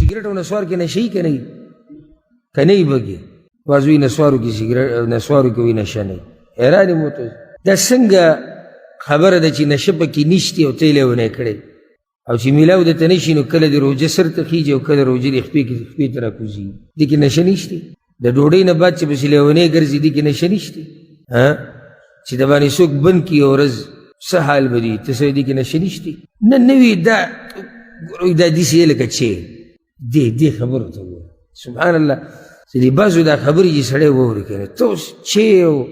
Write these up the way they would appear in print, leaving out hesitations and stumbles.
سیګریټ او نسوار کې نشه یي که نه یي؟ که نه یي بګې بعض وایي نسوارو کې نسوارو کې وایي نشه نه یي. حیران یم ورته دا څنګه خبره ده چې نشه پکې نشتې او ته یې لیونی کړی او چې میلاو درته نه شي نو کله د روژه سر ته خیږي او کله روژه د خپې ته راکوزي. دې کې نشه نشته. د ډوډۍ نه بعد چې پسې لیونی ګرځي دې کې نشه نشته چې د باندې څوک بند کړي او ورځ څه حال به دي ته سړی دې کې نشه نشته. نه نه وي دا داسې یې لکه چې دې خبرو ته وګوره سبحان الله. چې د بعضو دا خبرې چې سړی واوري که نه ته اوس چې او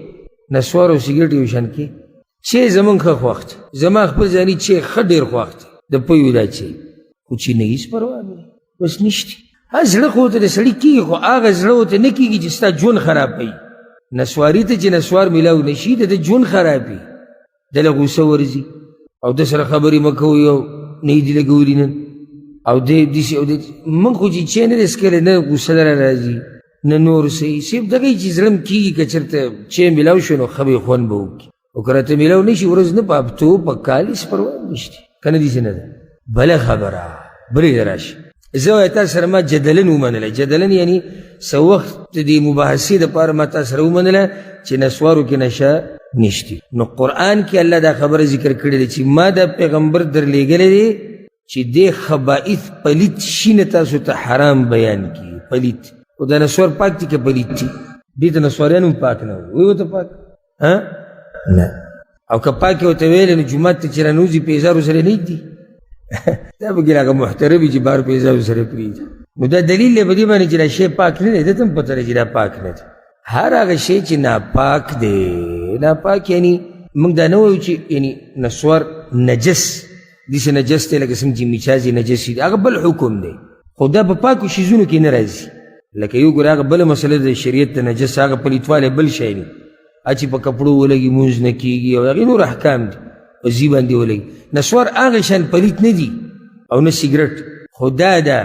نسوار او سګرټ یو شان کې چې زمونږ ښه خوښ دی زما خپل ځاني چې ښه ډېر خوښ دی د پویو دا چې خو چې نه هېڅ پروا نه بس نشته. زړه خو ورته د سړي کېږي خو هغه زړه ورته نه کېږي چې ستا ژوند خرابوي. نسواري ته چې نسوار میلاو نه شي د ده ژوند خرابوي. دله غوسه ورځي او د سره خبرې مه کوئ او نه یې دي لګولي نن او دی داسې او موږ خو چې چای نه دی څښلی نه غوسه لره راځي نه نور صحیح صرف دغه یي چې زړه م کېږي که چېرته چای میلاو شو نو ښه به یې خوند به وکړي او که راته میلاو نه شي ورځ نه په هفتو په کال هېڅ پروا نشته که نه داسې نه ده. بله خبره بلې ته راشي زه وایه تا سره ما جدلن ومنلی. جدلن یعنی څه وخت د دې مباحثې دپاره ما تا سره ومنله چې نسوارو کې نشه نشته. نو قرآن کې الله دا خبره ذکر کړې ده چې ما دا پیغمبر در لیږلی دی چې دې خبائث پلیت شي نه تاسو ته حرام بیان کړي. پلیت او دا نسوار پاک دي که پلیت دي؟ دې ته نسواریان هم پاک نه وایي ورته پاک نه. او که پاک یې ورته ویلی نو جومات ته چې رانوځي پیزارو سره نه ږدي دا به هغه محترم وي چې بار پیزارو سره پرېږدي. نو دا دلیل دی په دې باندې چې دا شی پاک نه دی. ده ته هم پته ده چې دا پاک نه دی. هر هغه شی چې ناپاک دی ناپاک یعنی موږ دا نه وایو چې یعنی نسوار نجس داسې نجس دی لکه څنګه چې میچازي نجس وي هغه بل حکم دی خو دا په پاکو شیزونو کې نه راځي. لکه یو ګوره هغه بله مسله د شریعت د نجس هغه پلیتوالی بل شی دی چې په کپړو ولګي مونځ نه کېږي او هغې نور احکام دي په ځي باندې ولګي. نسوار هغه شان پلیت نه دي او نه سګرټ خو دا ده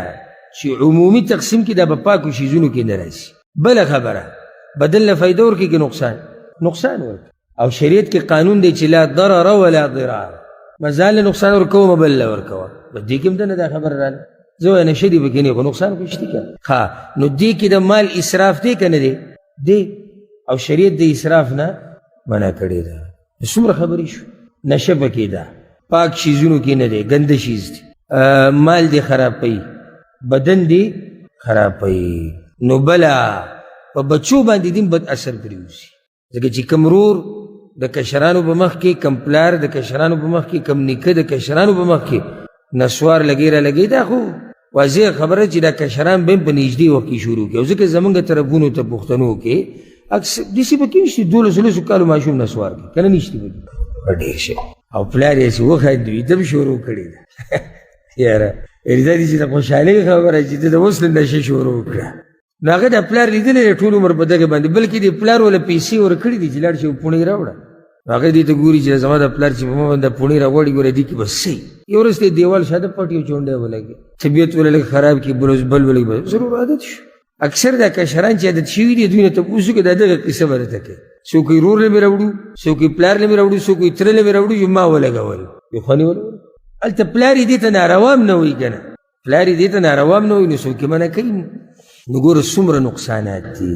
چې عمومي تقسیم کې دا په پاکو شیزونو کې نه راځي. بله خبره بدل نه فایده ورکړي که نقصان ورکړي. او شریعت کې قانون دی چې لا ضرر ولا ضرار مزال نقصان ورکوه بل نه ورکوه. بس دې کې هم ده نه دا خبره راله زه وایم نشه دي پکې نه خو نقصان خو شته که نو دې کې د مال اسراف دی که نه دی او شریعت د اسراف نه منع کړې ده. څومره خبرې شو. نشه پکې ده پاک شیزونو کې نه دی ګنده شیز دی مال دی خرابوي بدن دی خرابوي. نو بله په بچو باندې دین بد اثر پرېوځي ځکه چې کم رور د کشرانو په مخ کې کم پلار د کشرانو په مخ کې کم نیکه د کشرانو په مخ کې نسوار لګی را لګی دا خو واضح خبره چې دا کشران به هم په نږدې وخت کې شروع کړي او ځکه زمونږ طرفونو ته پښتنو کې اکثر داسې پکې نشته 12 کالو ماشوم نسوار کوي که نه نشته پکې ډېر شی او پلار یې چې وښایي دوی ته شروع کړې ده یاره یعنې دا دي چې د خوشحالۍ خبره چې ته د اوس نه نشه شروع کړه نو هغه د پلار لیدلی دی ټول عمر په دغې باندې بلکې د پلار وله پیسې ورکړي دي چې لاړ شي پوڼۍ راوړه هغه دې ته ګوري چې زما د پلار چې په ما باندې پوڼۍ راوړي ګوره دې کې بس صحیح یو ورځ ته دیوال شاته پټ یو چونډی ولګي طبیعت وله لږ خراب کړي بل ولګي ضرور عادت شو. اکثر دا کشران چې عادت شوي دي دوی نه تپوس وکړي دا دغه قصه به درته کوي څوک یې ورور له مې راوړو څوک یې پلار له مې راوړو څوک یې تره له مې راوړو چې ما ولګول یو خوانې ولګول هلته پلار یې دې ته ناروا هم نه وایي که نه پلار یې دې ته ناروا هم نه وایي نو څوک یې منع کوي. نو ګوره څومره نقصانات دي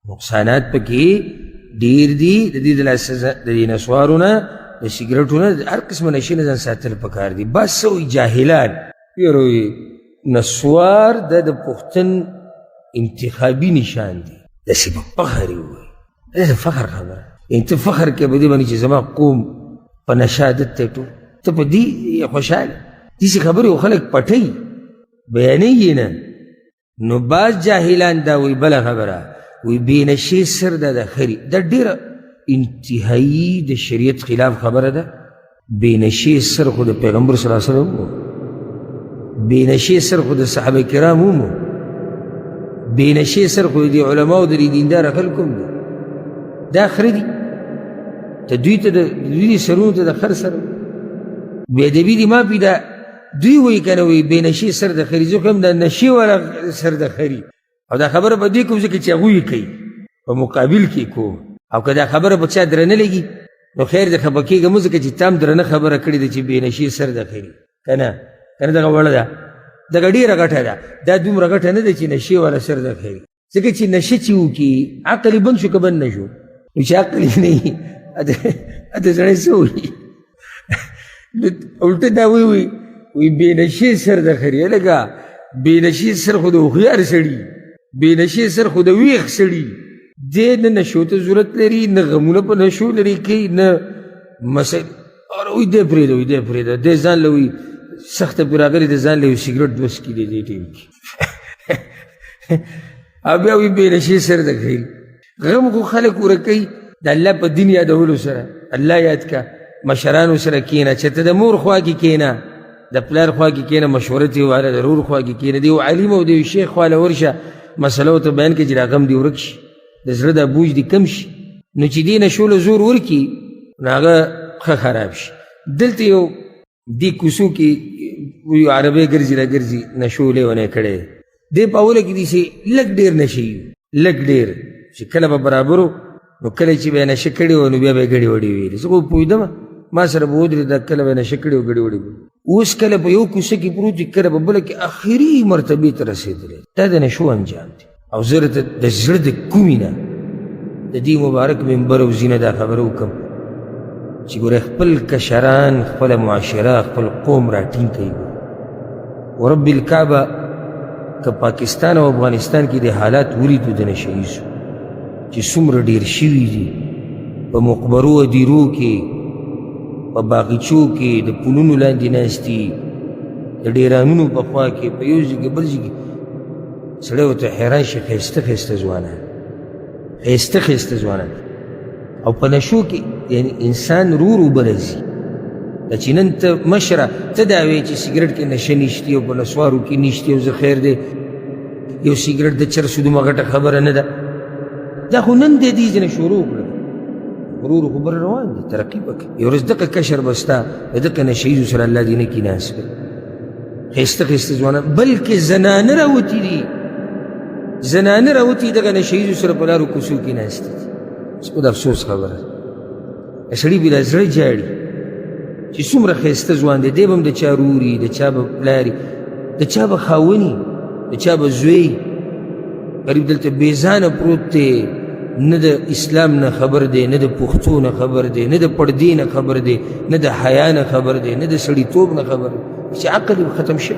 نقصانات پکې ډېر دي د دې د دې نسوارو نه د سګرټو نه هر قسمه نشې نه ځان ساتل پکار دي. بس څه وایي جاهلان یاره نسوار د پښتن انتخابي نشان دی داسې په فخر یې ووایي دا فخر خبره یعنې ته فخر کوې په دې باندې چې زما قوم په نشه عادت دی ټول ته په دې خوشحاله داسې خبرې خو خلک پټوي بیانوي یې نه. نو بعض جاهلان دا وی بله خبره وی بې نشې سر دا د خري دا ډېره انتهایي د شریعت خلاف خبره ده. بې نشې سر خو د پیغمبر صلی الله علیه وسلم و بې نشې سر خو د صحابه کرام هم و بې نشې سر خو د علماو د دینداره خلکو هم دي دا خره دي ته دوی ته دوی سرونو ته د خر سره بېادبي دي ما پیدا دوی وایي که نه وایي بې نشې سر د خري زه خو هم د نشې والا سر د خري او دا خبره په دې کوم ځکه چې هغوی یې کوي په مقابل کې کوم او که دا خبره په چا درنه لګي نو خیر د خفه کېږه مو ځکه چې تا هم درنه خبره کړې ده چې بې نشې سر د خري که نه دغه وړه ده دغه ډېره ګټه ده. دا دومره ګټه نه ده چې نشې والا سر در خېږي، ځکه چې نشه چې وکړي عقل یې بند شو که بند نه شو؟ نو چې عقل یې نه وي هلته سړی څه وایي؟ الټه دا وایي بې نشې سر در خري. لکه بې نشې سر خو د هوښیار سړي، بې نشې سر خو د ویښ سړي. دی نه نشو ته ضرورت لري، نه غمونه په نشو لري کوي، نه مسایل. اور وایي دی پرېږده، وایي دی پرېږده، دی ځان له وایي سخته پرې راغلی دی، ځان له یو سګرټ دوس کړي دی دې ټیم کې. او بیا وایي بې نشې سر در خري. غم خو خلک ورکوي د الله په دین یادولو سره. الله یاد کا، مشرانو سره کښېنه، چې ته د مور خوا کې کښېنه، د پلار خوا کې کښېنه، مشوره ترې وواله، د ورور خوا کې کښېنه، د یو عالم او د یو شیخ خوا له ورشه، مسله ورته بیان کړي چې دا غم دې ورک شي، د زړه دا بوج دې کم شي. نو چې دې نشو له زور ورکړي نو هغه ښه خراب شي. دلته یو دې کوڅو کې یو عربی ګرځي را ګرځي، نشو لیونی کړی دی. دې په اوله کې داسې لږ ډېر نشه یي، لږ ډېر چې کله به برابر و نو کله چې به یې نشه کړې وه نو بیا به یې ګډې وډې ویلې. زه خو پوهېدم ما سره به ودرېده، کله به یې نشه کړې وه ګډې وډې ویلې. اوس کله په یو کوڅه کې پروت وي، کله په بله کې آخري مرتبې ته رسېدلی. دا د نشو انجام دی. او زه راته د زړه د کومې نه د دې مبارک منبر او زینه دا خبره وکړم چې ګوره خپل کشران، خپله معاشره، خپل قوم را ټینګ کوي. ورب الکعبه که پاکستان او افغانستان کې د حالات ولیدو د نشه ییزو چې څومره ډېر شوي دي، په مقبرو دیرو کې، په باغچو کې، د پلونو لاندې ناست دي، د ډیرانونو په خوا کې، په یو ځای کې بل ځای کې، سړی ورته حیران شي. ښایسته ښایسته ځوانان، ښایسته ښایسته ځوانان. او په نشو کې یعنې انسان رو رو بله ځي. دا چې نن ته مشره ته دا وایې چې سګرټ کې نشه نشتي او په نسوارو کې نشتي او زه خیر دی یو سګرټ د چرسو دومره ګټه خبره نه ده. دا خو نن دې دې ځنه شروع کړه، ورو ورو خبره روان دي، ترقي وکړه. یو ورځ دغه کشر به ستا د دغه نشه ییزو سره الله دې نه کي ناست کړي. ښایسته ښایسته ځوانان، بلکې زنانه راوتي دي، زنانه راوتي دغه نشه ییزو سره په لارو کوڅو کې ناستې دي. اوس خو د افسوس خبره ده، سړي بې له زړه جاړي چې څومره ښایسته ځوان دی. دی به هم د چا روري، د چا به پلاري، د چا به خاوني، د چا به زوی. غریب دلته بېځانه پروت دی، نه د اسلام نه خبر دی، نه د پښتو نه خبر دی، نه د پردې نه خبر دی، نه د حیا نه خبر دی، نه د سړیتوب نه خبر دی، چې عقل یې ختم شوی.